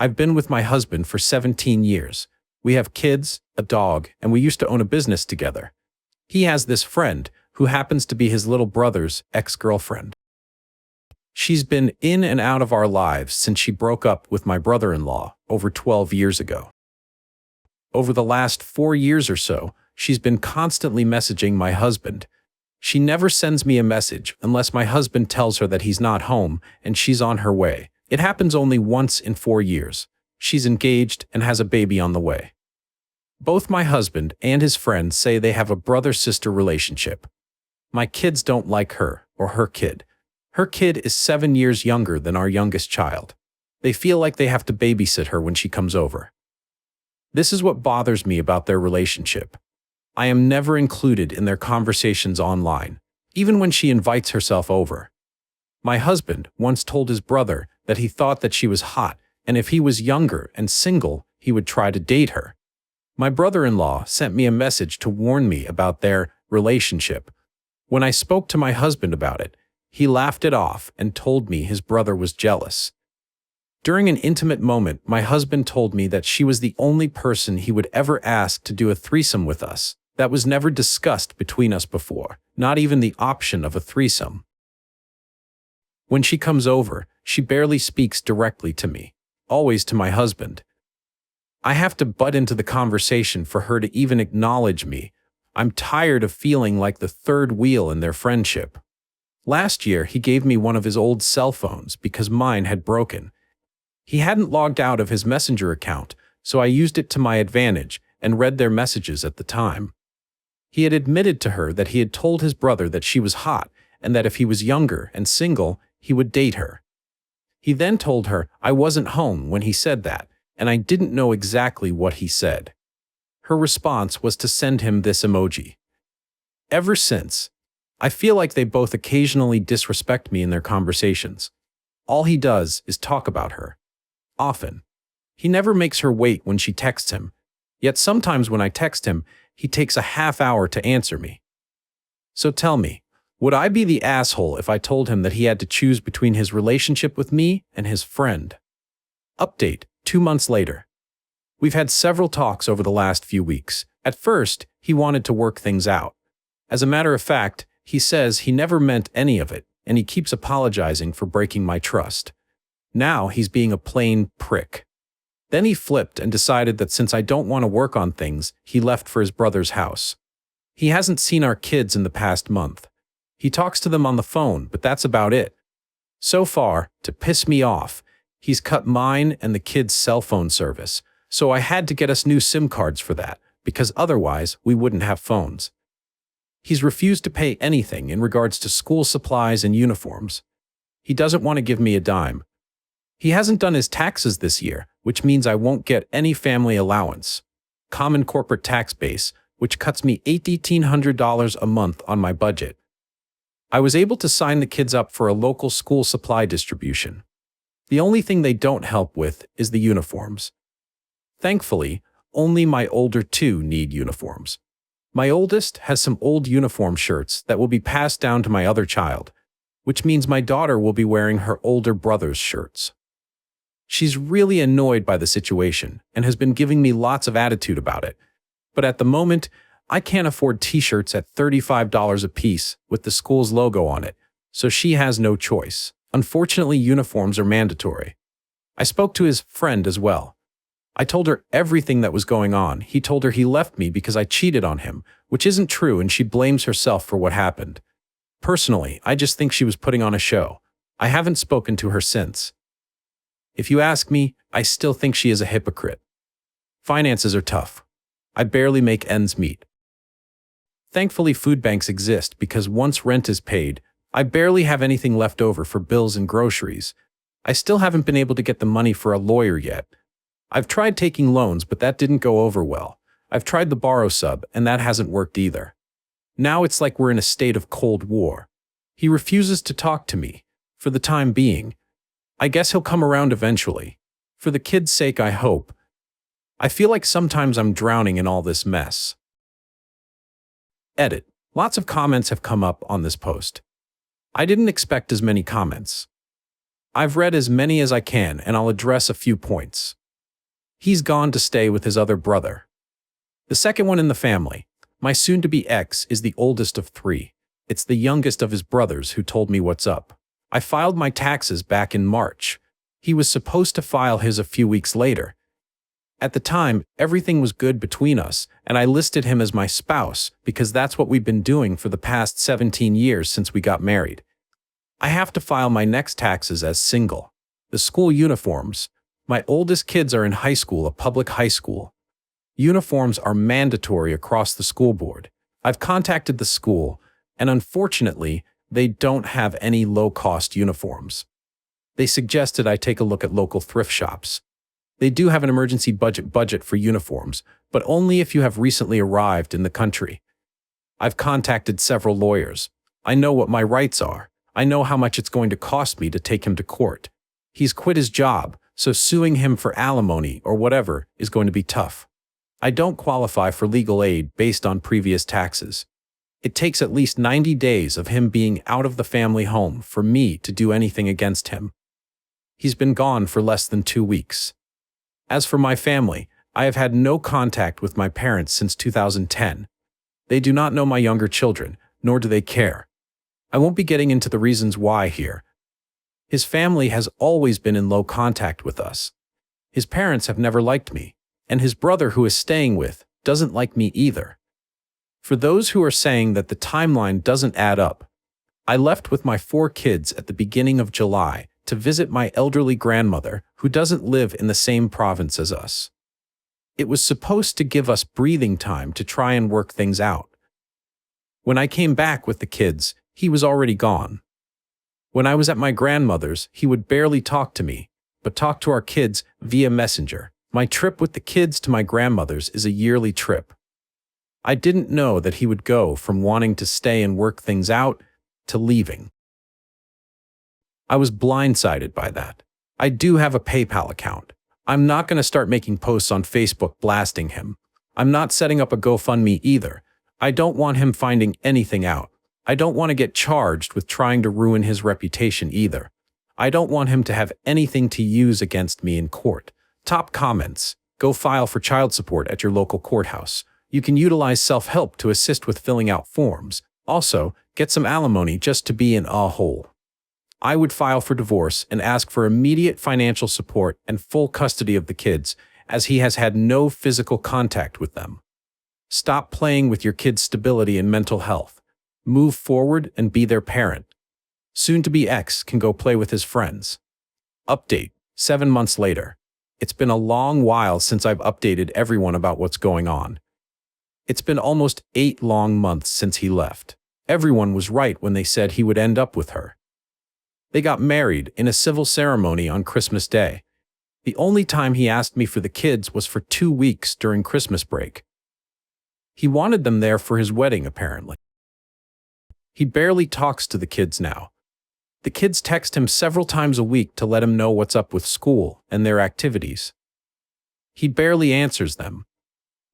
I've been with my husband for 17 years. We have kids, a dog, and we used to own a business together. He has this friend who happens to be his little brother's ex-girlfriend. She's been in and out of our lives since she broke up with my brother-in-law over 12 years ago. Over the last 4 years or so, she's been constantly messaging my husband. She never sends me a message unless my husband tells her that he's not home and she's on her way. It happens only once in 4 years. She's engaged and has a baby on the way. Both my husband and his friend say they have a brother-sister relationship. My kids don't like her or her kid. Her kid is 7 years younger than our youngest child. They feel like they have to babysit her when she comes over. This is what bothers me about their relationship. I am never included in their conversations online, even when she invites herself over. My husband once told his brother that he thought that she was hot, and if he was younger and single, he would try to date her. My brother-in-law sent me a message to warn me about their relationship. When I spoke to my husband about it, he laughed it off and told me his brother was jealous. During an intimate moment, my husband told me that she was the only person he would ever ask to do a threesome with us. That was never discussed between us before, not even the option of a threesome. When she comes over, she barely speaks directly to me, always to my husband. I have to butt into the conversation for her to even acknowledge me. I'm tired of feeling like the third wheel in their friendship. Last year, he gave me one of his old cell phones because mine had broken. He hadn't logged out of his Messenger account, so I used it to my advantage and read their messages at the time. He had admitted to her that he had told his brother that she was hot and that if he was younger and single, he would date her. He then told her I wasn't home when he said that, and I didn't know exactly what he said. Her response was to send him this emoji. Ever since, I feel like they both occasionally disrespect me in their conversations. All he does is talk about her. Often. He never makes her wait when she texts him, yet sometimes when I text him, he takes a half hour to answer me. So tell me, would I be the asshole if I told him that he had to choose between his relationship with me and his friend? Update, 2 months later. We've had several talks over the last few weeks. At first, he wanted to work things out. As a matter of fact, he says he never meant any of it, and he keeps apologizing for breaking my trust. Now he's being a plain prick. Then he flipped and decided that since I don't want to work on things, he left for his brother's house. He hasn't seen our kids in the past month. He talks to them on the phone, but that's about it. So far, to piss me off, he's cut mine and the kids' cell phone service, so I had to get us new SIM cards for that, because otherwise we wouldn't have phones. He's refused to pay anything in regards to school supplies and uniforms. He doesn't want to give me a dime. He hasn't done his taxes this year, which means I won't get any family allowance. Common corporate tax base, which cuts me $1,800 a month on my budget. I was able to sign the kids up for a local school supply distribution. The only thing they don't help with is the uniforms. Thankfully, only my older two need uniforms. My oldest has some old uniform shirts that will be passed down to my other child, which means my daughter will be wearing her older brother's shirts. She's really annoyed by the situation and has been giving me lots of attitude about it. But at the moment, I can't afford t-shirts at $35 a piece with the school's logo on it, so she has no choice. Unfortunately, uniforms are mandatory. I spoke to his friend as well. I told her everything that was going on. He told her he left me because I cheated on him, which isn't true, and she blames herself for what happened. Personally, I just think she was putting on a show. I haven't spoken to her since. If you ask me, I still think she is a hypocrite. Finances are tough. I barely make ends meet. Thankfully, food banks exist because once rent is paid, I barely have anything left over for bills and groceries. I still haven't been able to get the money for a lawyer yet. I've tried taking loans, but that didn't go over well. I've tried the borrow sub, and that hasn't worked either. Now it's like we're in a state of Cold War. He refuses to talk to me, for the time being. I guess he'll come around eventually. For the kids' sake, I hope. I feel like sometimes I'm drowning in all this mess. Edit. Lots of comments have come up on this post. I didn't expect as many comments. I've read as many as I can, and I'll address a few points. He's gone to stay with his other brother. The second one in the family, my soon-to-be ex, is the oldest of three. It's the youngest of his brothers who told me what's up. I filed my taxes back in March. He was supposed to file his a few weeks later. At the time, everything was good between us, and I listed him as my spouse because that's what we've been doing for the past 17 years since we got married. I have to file my next taxes as single. The school uniforms. My oldest kids are in high school, a public high school. Uniforms are mandatory across the school board. I've contacted the school, and unfortunately, they don't have any low-cost uniforms. They suggested I take a look at local thrift shops. They do have an emergency budget for uniforms, but only if you have recently arrived in the country. I've contacted several lawyers. I know what my rights are. I know how much it's going to cost me to take him to court. He's quit his job, so suing him for alimony or whatever is going to be tough. I don't qualify for legal aid based on previous taxes. It takes at least 90 days of him being out of the family home for me to do anything against him. He's been gone for less than 2 weeks. As for my family, I have had no contact with my parents since 2010. They do not know my younger children, nor do they care. I won't be getting into the reasons why here. His family has always been in low contact with us. His parents have never liked me, and his brother who is staying with doesn't like me either. For those who are saying that the timeline doesn't add up, I left with my 4 kids at the beginning of July to visit my elderly grandmother who doesn't live in the same province as us. It was supposed to give us breathing time to try and work things out. When I came back with the kids, he was already gone. When I was at my grandmother's, he would barely talk to me, but talk to our kids via Messenger. My trip with the kids to my grandmother's is a yearly trip. I didn't know that he would go from wanting to stay and work things out to leaving. I was blindsided by that. I do have a PayPal account. I'm not going to start making posts on Facebook blasting him. I'm not setting up a GoFundMe either. I don't want him finding anything out. I don't want to get charged with trying to ruin his reputation either. I don't want him to have anything to use against me in court. Top comments. Go file for child support at your local courthouse. You can utilize self-help to assist with filling out forms. Also, get some alimony just to be in a hole. I would file for divorce and ask for immediate financial support and full custody of the kids, as he has had no physical contact with them. Stop playing with your kids' stability and mental health. Move forward and be their parent. Soon-to-be ex can go play with his friends. Update, 7 months later. It's been a long while since I've updated everyone about what's going on. It's been almost 8 long months since he left. Everyone was right when they said he would end up with her. They got married in a civil ceremony on Christmas Day. The only time he asked me for the kids was for 2 weeks during Christmas break. He wanted them there for his wedding, apparently. He barely talks to the kids now. The kids text him several times a week to let him know what's up with school and their activities. He barely answers them.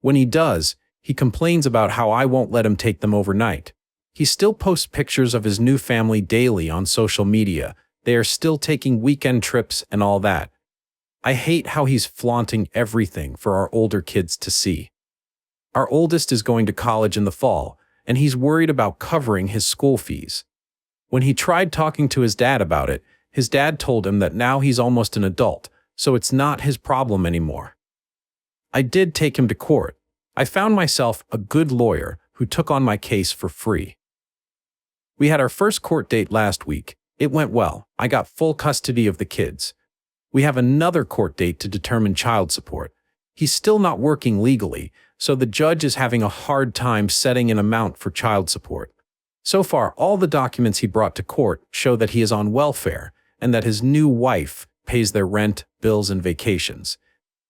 When he does, he complains about how I won't let him take them overnight. He still posts pictures of his new family daily on social media. They are still taking weekend trips and all that. I hate how he's flaunting everything for our older kids to see. Our oldest is going to college in the fall, and he's worried about covering his school fees. When he tried talking to his dad about it, his dad told him that now he's almost an adult, so it's not his problem anymore. I did take him to court. I found myself a good lawyer who took on my case for free. We had our first court date last week. It went well. I got full custody of the kids. We have another court date to determine child support. He's still not working legally, so the judge is having a hard time setting an amount for child support. So far, all the documents he brought to court show that he is on welfare and that his new wife pays their rent, bills, and vacations.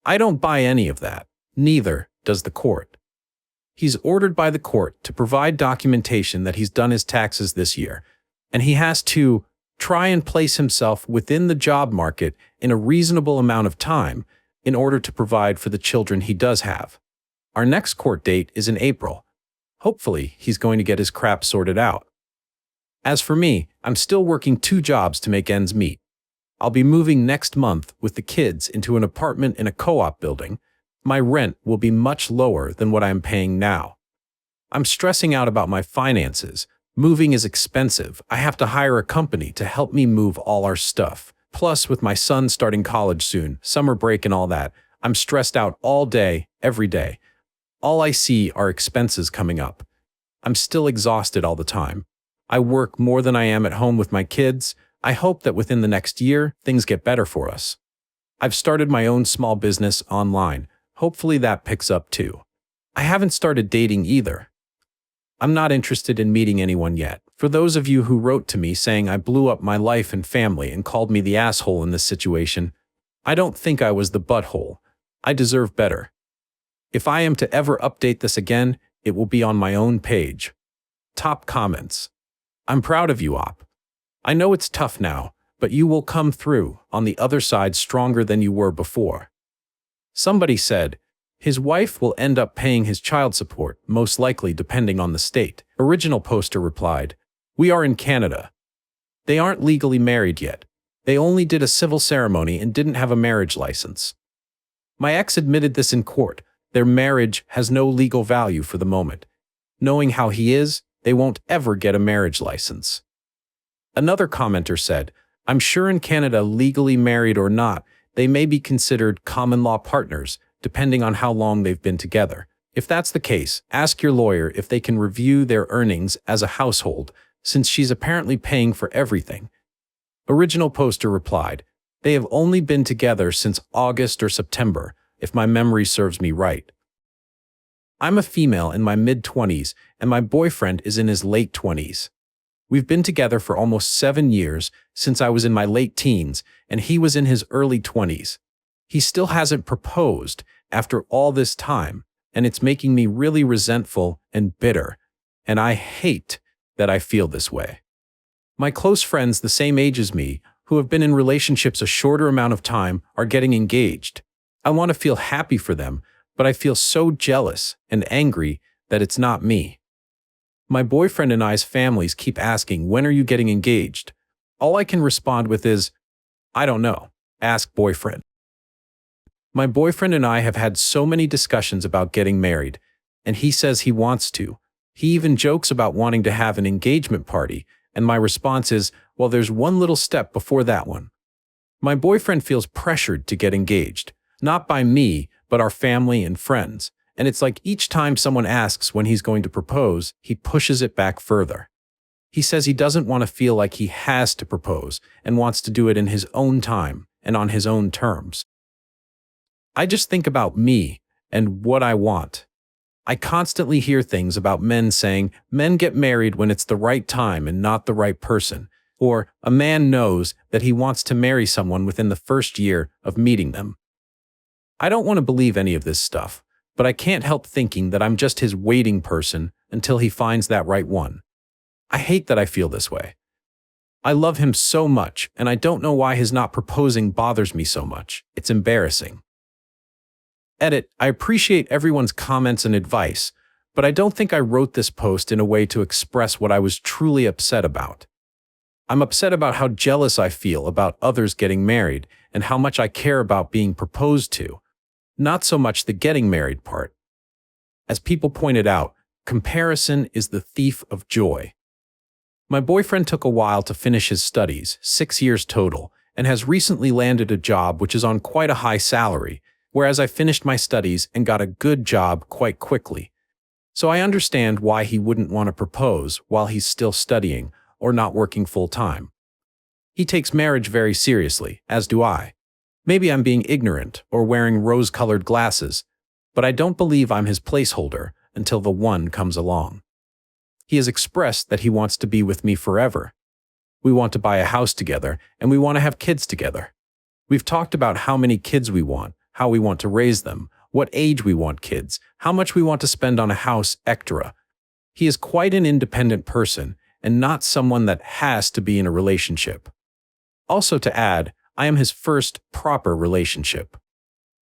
I don't buy any of that. Neither does the court. He's ordered by the court to provide documentation that he's done his taxes this year, and he has to try and place himself within the job market in a reasonable amount of time in order to provide for the children he does have. Our next court date is in April. Hopefully, he's going to get his crap sorted out. As for me, I'm still working 2 jobs to make ends meet. I'll be moving next month with the kids into an apartment in a co-op building. My rent will be much lower than what I'm paying now. I'm stressing out about my finances. Moving is expensive. I have to hire a company to help me move all our stuff. Plus, with my son starting college soon, summer break and all that, I'm stressed out all day, every day. All I see are expenses coming up. I'm still exhausted all the time. I work more than I am at home with my kids. I hope that within the next year, things get better for us. I've started my own small business online. Hopefully that picks up too. I haven't started dating either. I'm not interested in meeting anyone yet. For those of you who wrote to me saying I blew up my life and family and called me the asshole in this situation, I don't think I was the butthole. I deserve better. If I am to ever update this again, it will be on my own page. Top comments. I'm proud of you, Op. I know it's tough now, but you will come through on the other side stronger than you were before. Somebody said, his wife will end up paying his child support, most likely depending on the state. Original poster replied, we are in Canada. They aren't legally married yet. They only did a civil ceremony and didn't have a marriage license. My ex admitted this in court. Their marriage has no legal value for the moment. Knowing how he is, they won't ever get a marriage license. Another commenter said, I'm sure in Canada, legally married or not, they may be considered common law partners, depending on how long they've been together. If that's the case, ask your lawyer if they can review their earnings as a household, since she's apparently paying for everything. Original poster replied, they have only been together since August or September, if my memory serves me right. I'm a female in my mid-20s, and my boyfriend is in his late 20s. We've been together for almost 7 years, since I was in my late teens, and he was in his early 20s. He still hasn't proposed after all this time, and it's making me really resentful and bitter, and I hate that I feel this way. My close friends the same age as me, who have been in relationships a shorter amount of time, are getting engaged. I want to feel happy for them, but I feel so jealous and angry that it's not me. My boyfriend and I's families keep asking, when are you getting engaged? All I can respond with is, I don't know. Ask boyfriend. My boyfriend and I have had so many discussions about getting married, and he says he wants to. He even jokes about wanting to have an engagement party, and my response is, well, there's one little step before that one. My boyfriend feels pressured to get engaged, not by me, but our family and friends. And it's like each time someone asks when he's going to propose, he pushes it back further. He says he doesn't want to feel like he has to propose and wants to do it in his own time and on his own terms. I just think about me and what I want. I constantly hear things about men saying men get married when it's the right time and not the right person, or a man knows that he wants to marry someone within the first year of meeting them. I don't want to believe any of this stuff, but I can't help thinking that I'm just his waiting person until he finds that right one. I hate that I feel this way. I love him so much, and I don't know why his not proposing bothers me so much. It's embarrassing. Edit, I appreciate everyone's comments and advice, but I don't think I wrote this post in a way to express what I was truly upset about. I'm upset about how jealous I feel about others getting married and how much I care about being proposed to. Not so much the getting married part. As people pointed out, comparison is the thief of joy. My boyfriend took a while to finish his studies, 6 years total, and has recently landed a job which is on quite a high salary, whereas I finished my studies and got a good job quite quickly. So I understand why he wouldn't want to propose while he's still studying or not working full-time. He takes marriage very seriously, as do I. Maybe I'm being ignorant or wearing rose-colored glasses, but I don't believe I'm his placeholder until the one comes along. He has expressed that he wants to be with me forever. We want to buy a house together, and we want to have kids together. We've talked about how many kids we want, how we want to raise them, what age we want kids, how much we want to spend on a house, etc. He is quite an independent person and not someone that has to be in a relationship. Also to add, I am his first proper relationship.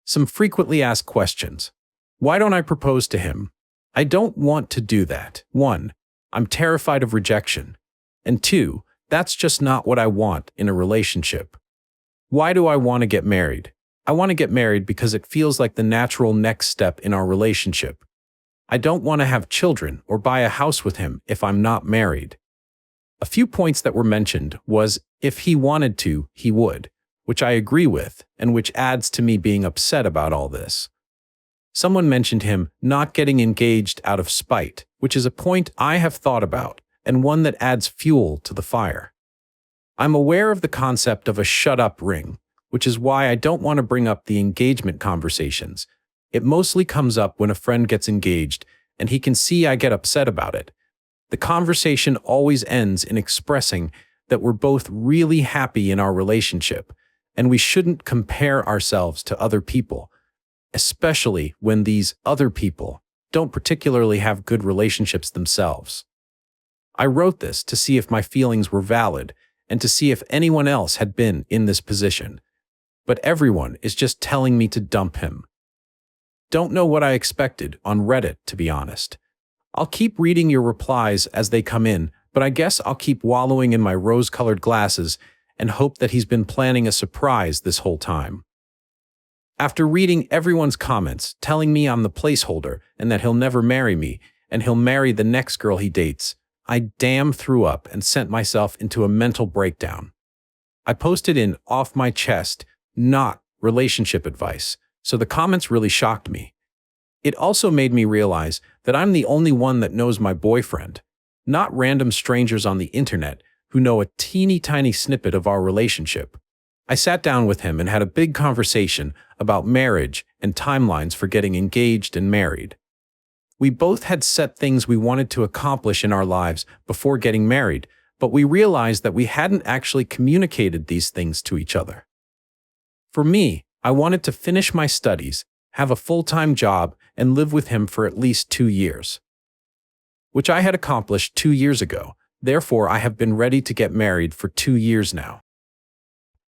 Some frequently asked questions. Why don't I propose to him? I don't want to do that. 1. I'm terrified of rejection. And 2, that's just not what I want in a relationship. Why do I want to get married? I want to get married because it feels like the natural next step in our relationship. I don't want to have children or buy a house with him if I'm not married. A few points that were mentioned was if he wanted to, he would, which I agree with and which adds to me being upset about all this. Someone mentioned him not getting engaged out of spite, which is a point I have thought about and one that adds fuel to the fire. I'm aware of the concept of a shut-up ring, which is why I don't want to bring up the engagement conversations. It mostly comes up when a friend gets engaged and he can see I get upset about it. The conversation always ends in expressing that we're both really happy in our relationship and we shouldn't compare ourselves to other people, especially when these other people don't particularly have good relationships themselves. I wrote this to see if my feelings were valid and to see if anyone else had been in this position. But everyone is just telling me to dump him. Don't know what I expected on Reddit, to be honest. I'll keep reading your replies as they come in, but I guess I'll keep wallowing in my rose-colored glasses and hope that he's been planning a surprise this whole time. After reading everyone's comments telling me I'm the placeholder and that he'll never marry me and he'll marry the next girl he dates, I damn threw up and sent myself into a mental breakdown. I posted in off my chest, not relationship advice, so the comments really shocked me. It also made me realize that I'm the only one that knows my boyfriend, not random strangers on the internet who know a teeny tiny snippet of our relationship. I sat down with him and had a big conversation about marriage and timelines for getting engaged and married. We both had set things we wanted to accomplish in our lives before getting married, but we realized that we hadn't actually communicated these things to each other. For me, I wanted to finish my studies, have a full-time job, and live with him for at least 2 years, which I had accomplished 2 years ago. Therefore, I have been ready to get married for 2 years now.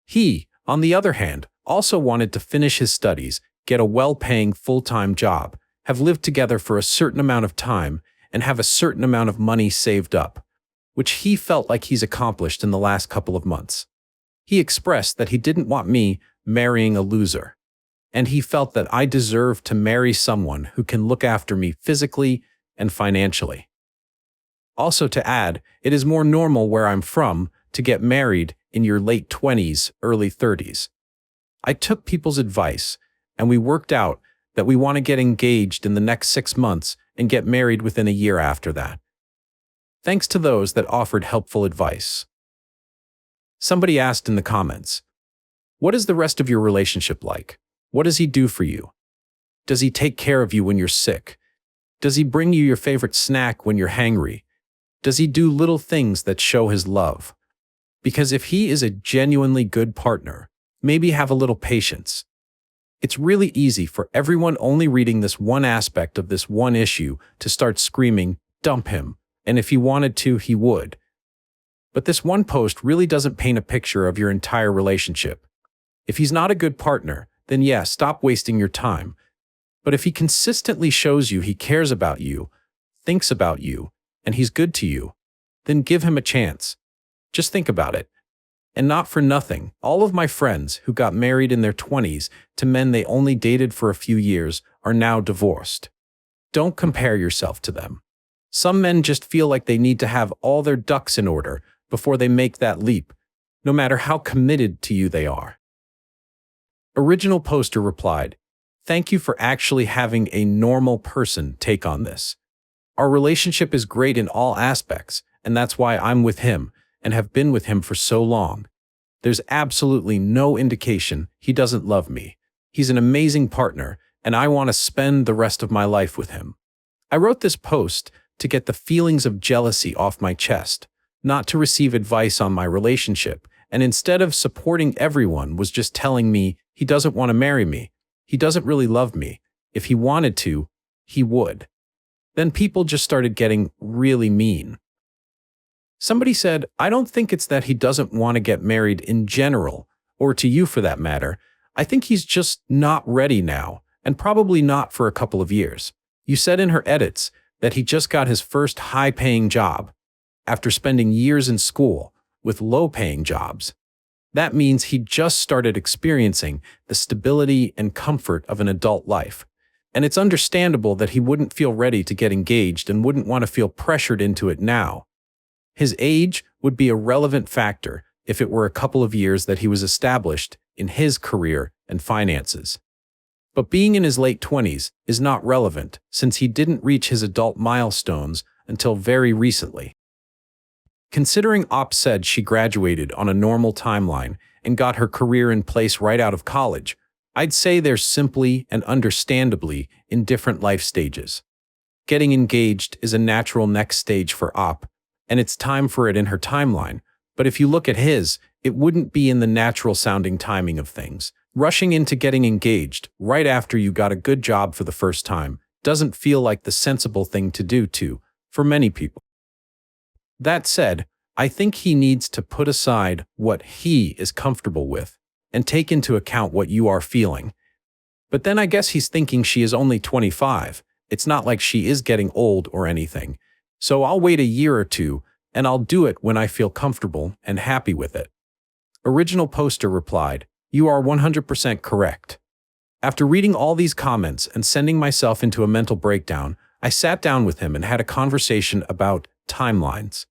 He, on the other hand, also wanted to finish his studies, get a well-paying full-time job, have lived together for a certain amount of time, and have a certain amount of money saved up, which he felt like he's accomplished in the last couple of months. He expressed that he didn't want me marrying a loser, and he felt that I deserved to marry someone who can look after me physically and financially. Also to add, it is more normal where I'm from to get married in your late 20s, early 30s. I took people's advice, and we worked out that we want to get engaged in the next 6 months and get married within a year after that. Thanks to those that offered helpful advice. Somebody asked in the comments, what is the rest of your relationship like? What does he do for you? Does he take care of you when you're sick? Does he bring you your favorite snack when you're hangry? Does he do little things that show his love? Because if he is a genuinely good partner, maybe have a little patience. It's really easy for everyone only reading this one aspect of this one issue to start screaming, dump him, and if he wanted to, he would. But this one post really doesn't paint a picture of your entire relationship. If he's not a good partner, then yeah, stop wasting your time. But if he consistently shows you he cares about you, thinks about you, and he's good to you, then give him a chance. Just think about it. And not for nothing, all of my friends who got married in their 20s to men they only dated for a few years are now divorced. Don't compare yourself to them. Some men just feel like they need to have all their ducks in order before they make that leap, no matter how committed to you they are. Original poster replied, "Thank you for actually having a normal person take on this. Our relationship is great in all aspects, and that's why I'm with him and have been with him for so long. There's absolutely no indication he doesn't love me. He's an amazing partner, and I want to spend the rest of my life with him." I wrote this post to get the feelings of jealousy off my chest, not to receive advice on my relationship, and instead of supporting everyone was just telling me he doesn't want to marry me. He doesn't really love me. If he wanted to, he would. Then people just started getting really mean. Somebody said, I don't think it's that he doesn't want to get married in general, or to you for that matter. I think he's just not ready now, and probably not for a couple of years. You said in her edits that he just got his first high-paying job, after spending years in school with low-paying jobs. That means he just started experiencing the stability and comfort of an adult life. And it's understandable that he wouldn't feel ready to get engaged and wouldn't want to feel pressured into it now. His age would be a relevant factor if it were a couple of years that he was established in his career and finances. But being in his late 20s is not relevant since he didn't reach his adult milestones until very recently. Considering Op said she graduated on a normal timeline and got her career in place right out of college, I'd say they're simply and understandably in different life stages. Getting engaged is a natural next stage for Op, and it's time for it in her timeline, but if you look at his, it wouldn't be in the natural sounding timing of things. Rushing into getting engaged right after you got a good job for the first time doesn't feel like the sensible thing to do for many people. That said, I think he needs to put aside what he is comfortable with and take into account what you are feeling. But then I guess he's thinking she is only 25. It's not like she is getting old or anything. So I'll wait a year or two, and I'll do it when I feel comfortable and happy with it. Original poster replied, "You are 100% correct." After reading all these comments and sending myself into a mental breakdown, I sat down with him and had a conversation about timelines.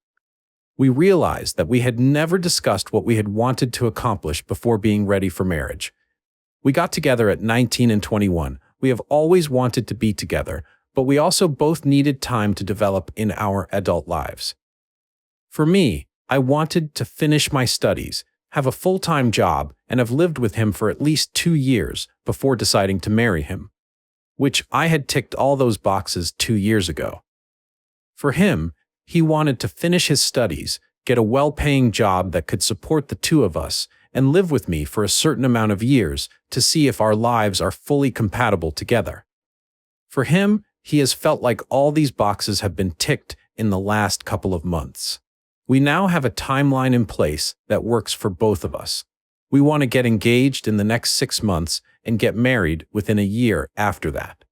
We realized that we had never discussed what we had wanted to accomplish before being ready for marriage. We got together at 19 and 21. We have always wanted to be together, but we also both needed time to develop in our adult lives. For me, I wanted to finish my studies, have a full-time job, and have lived with him for at least 2 years before deciding to marry him, which I had ticked all those boxes 2 years ago. For him, he wanted to finish his studies, get a well-paying job that could support the two of us, and live with me for a certain amount of years to see if our lives are fully compatible together. For him, he has felt like all these boxes have been ticked in the last couple of months. We now have a timeline in place that works for both of us. We want to get engaged in the next 6 months and get married within a year after that.